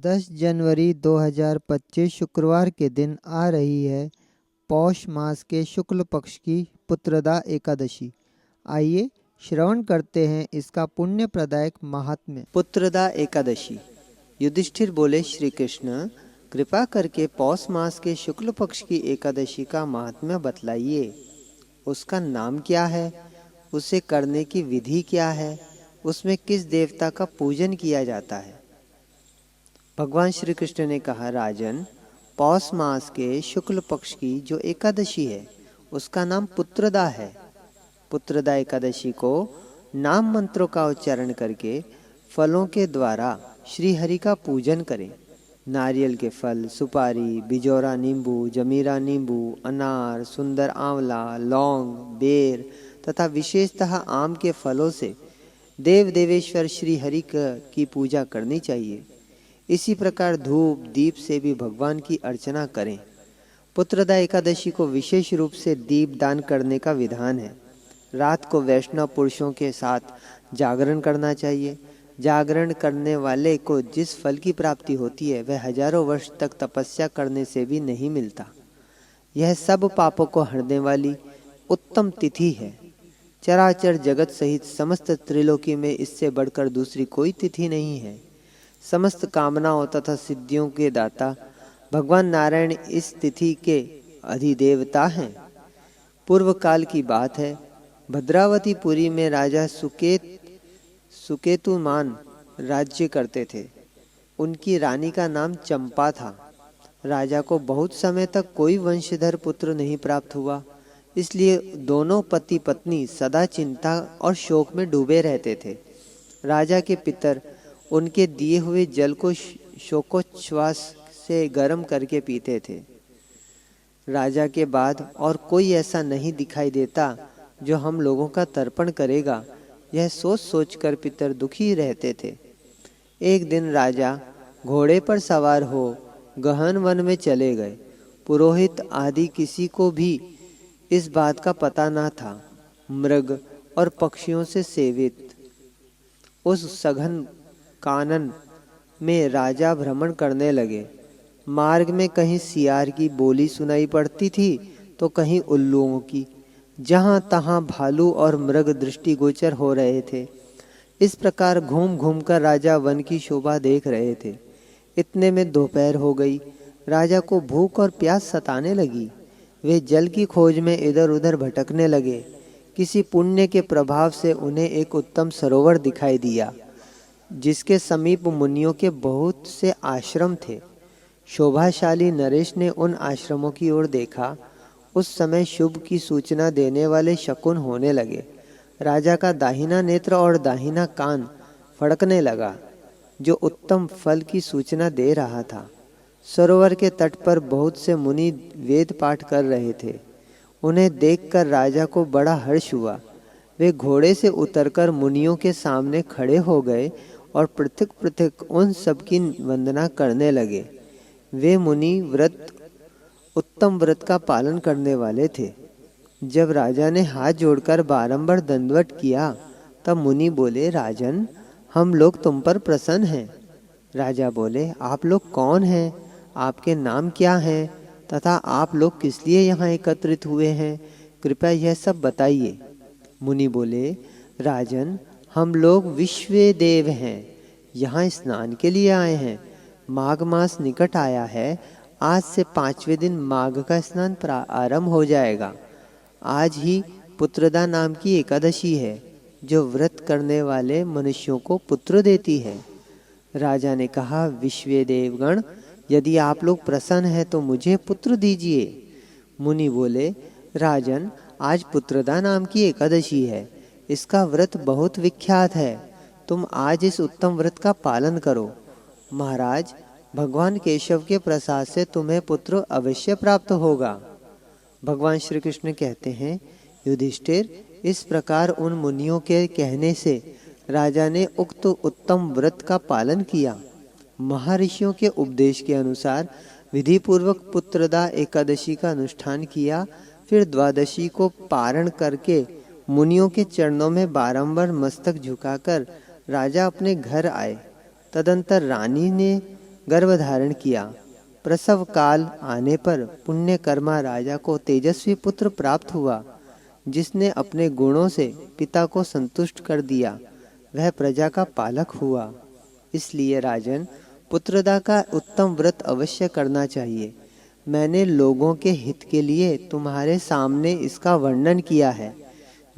10 जनवरी 2025 शुक्रवार के दिन आ रही है पौष मास के शुक्ल पक्ष की पुत्रदा एकादशी। आइए श्रवण करते हैं इसका पुण्य प्रदायक महात्म्य। पुत्रदा एकादशी। युधिष्ठिर बोले, श्री कृष्ण कृपा करके पौष मास के शुक्ल पक्ष की एकादशी का महात्म्य बतलाइए। उसका नाम क्या है, उसे करने की विधि क्या है, उसमें किस देवता का पूजन किया जाता है। भगवान श्री कृष्ण ने कहा, राजन, पौष मास के शुक्ल पक्ष की जो एकादशी है उसका नाम पुत्रदा है। पुत्रदा एकादशी को नाम मंत्रों का उच्चारण करके फलों के द्वारा श्री हरि का पूजन करें। नारियल के फल, सुपारी, बिजौरा नींबू, जमीरा नींबू, अनार, सुंदर आंवला, लौंग, बेर तथा विशेषतः आम के फलों से देव देवेश्वर श्री हरि की पूजा करनी चाहिए। इसी प्रकार धूप दीप से भी भगवान की अर्चना करें। पुत्रदा एकादशी को विशेष रूप से दीप दान करने का विधान है। रात को वैष्णव पुरुषों के साथ जागरण करना चाहिए। जागरण करने वाले को जिस फल की प्राप्ति होती है वह हजारों वर्ष तक तपस्या करने से भी नहीं मिलता। यह सब पापों को हरने वाली उत्तम तिथि है। चराचर जगत सहित समस्त त्रिलोकी में इससे बढ़कर दूसरी कोई तिथि नहीं है। समस्त कामनाओं तथा सिद्धियों के दाता भगवान नारायण इस तिथि के अधिदेवता हैं। पूर्व काल की बात है, भद्रावतीपुरी में राजा सुकेतुमान राज्य करते थे। उनकी रानी का नाम चंपा था। राजा को बहुत समय तक कोई वंशधर पुत्र नहीं प्राप्त हुआ, इसलिए दोनों पति पत्नी सदा चिंता और शोक में डूबे रहते थे। राजा के पितर उनके दिए हुए जल को शोकोच्छ्वास से गर्म करके पीते थे। राजा के बाद और कोई ऐसा नहीं दिखाई देता जो हम लोगों का तर्पण करेगा, यह सोच सोचकर पितर दुखी रहते थे। एक दिन राजा घोड़े पर सवार हो गहन वन में चले गए। पुरोहित आदि किसी को भी इस बात का पता न था। मृग और पक्षियों से सेवित उस सघन कानन में राजा भ्रमण करने लगे। मार्ग में कहीं सियार की बोली सुनाई पड़ती थी तो कहीं उल्लुओं की। जहाँ तहाँ भालू और मृग दृष्टिगोचर हो रहे थे। इस प्रकार घूम घूम कर राजा वन की शोभा देख रहे थे। इतने में दोपहर हो गई। राजा को भूख और प्यास सताने लगी। वे जल की खोज में इधर उधर भटकने लगे। किसी पुण्य के प्रभाव से उन्हें एक उत्तम सरोवर दिखाई दिया, जिसके समीप मुनियों के बहुत से आश्रम थे। शोभाशाली नरेश ने उन आश्रमों की ओर देखा। उस समय शुभ की सूचना देने वाले शकुन होने लगे। राजा का दाहिना नेत्र और दाहिना कान फड़कने लगा, जो उत्तम फल की सूचना दे रहा था। सरोवर के तट पर बहुत से मुनि वेद पाठ कर रहे थे। उन्हें देखकर राजा को बड़ा हर्ष हुआ। वे घोड़े से उतरकर मुनियों के सामने खड़े हो गए और पृथक पृथक उन सब की वंदना करने लगे। वे मुनि उत्तम व्रत का पालन करने वाले थे। जब राजा ने हाथ जोड़कर बारंबार दंडवत किया तब मुनि बोले, राजन, हम लोग तुम पर प्रसन्न हैं। राजा बोले, आप लोग कौन हैं, आपके नाम क्या हैं तथा आप लोग किस लिए यहाँ एकत्रित हुए हैं, कृपया यह सब बताइए। मुनि बोले, राजन, हम लोग विश्व देव हैं, यहाँ स्नान के लिए आए हैं। माघ मास निकट आया है। आज से 5वें दिन माघ का स्नान आरंभ हो जाएगा। आज ही पुत्रदा नाम की एकादशी है, जो व्रत करने वाले मनुष्यों को पुत्र देती है। राजा ने कहा, विश्व देवगण, यदि आप लोग प्रसन्न हैं तो मुझे पुत्र दीजिए। मुनि बोले, राजन, आज पुत्रदा नाम की एकादशी है। इसका व्रत बहुत विख्यात है। तुम आज इस उत्तम व्रत का पालन करो। महाराज, भगवान केशव के प्रसाद से तुम्हें पुत्र अवश्य प्राप्त होगा। भगवान श्री कृष्ण कहते हैं, युधिष्ठिर, इस प्रकार उन मुनियों के कहने से राजा ने उक्त उत्तम व्रत का पालन किया। महर्षियों के उपदेश के अनुसार विधि पूर्वक पुत्रदा एकादशी का अनुष्ठान किया। फिर द्वादशी को पारण करके मुनियों के चरणों में बारंबार मस्तक झुकाकर राजा अपने घर आए। तदंतर रानी ने गर्भ धारण किया। प्रसव काल आने पर पुण्यकर्मा राजा को तेजस्वी पुत्र प्राप्त हुआ, जिसने अपने गुणों से पिता को संतुष्ट कर दिया। वह प्रजा का पालक हुआ। इसलिए राजन, पुत्रदा का उत्तम व्रत अवश्य करना चाहिए। मैंने लोगों के हित के लिए तुम्हारे सामने इसका वर्णन किया है।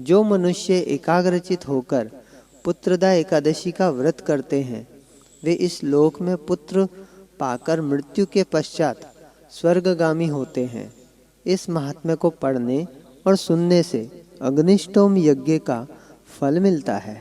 जो मनुष्य एकाग्रचित होकर पुत्रदा एकादशी का व्रत करते हैं, वे इस लोक में पुत्र पाकर मृत्यु के पश्चात स्वर्गगामी होते हैं। इस महात्म्य को पढ़ने और सुनने से अग्निष्टोम यज्ञ का फल मिलता है।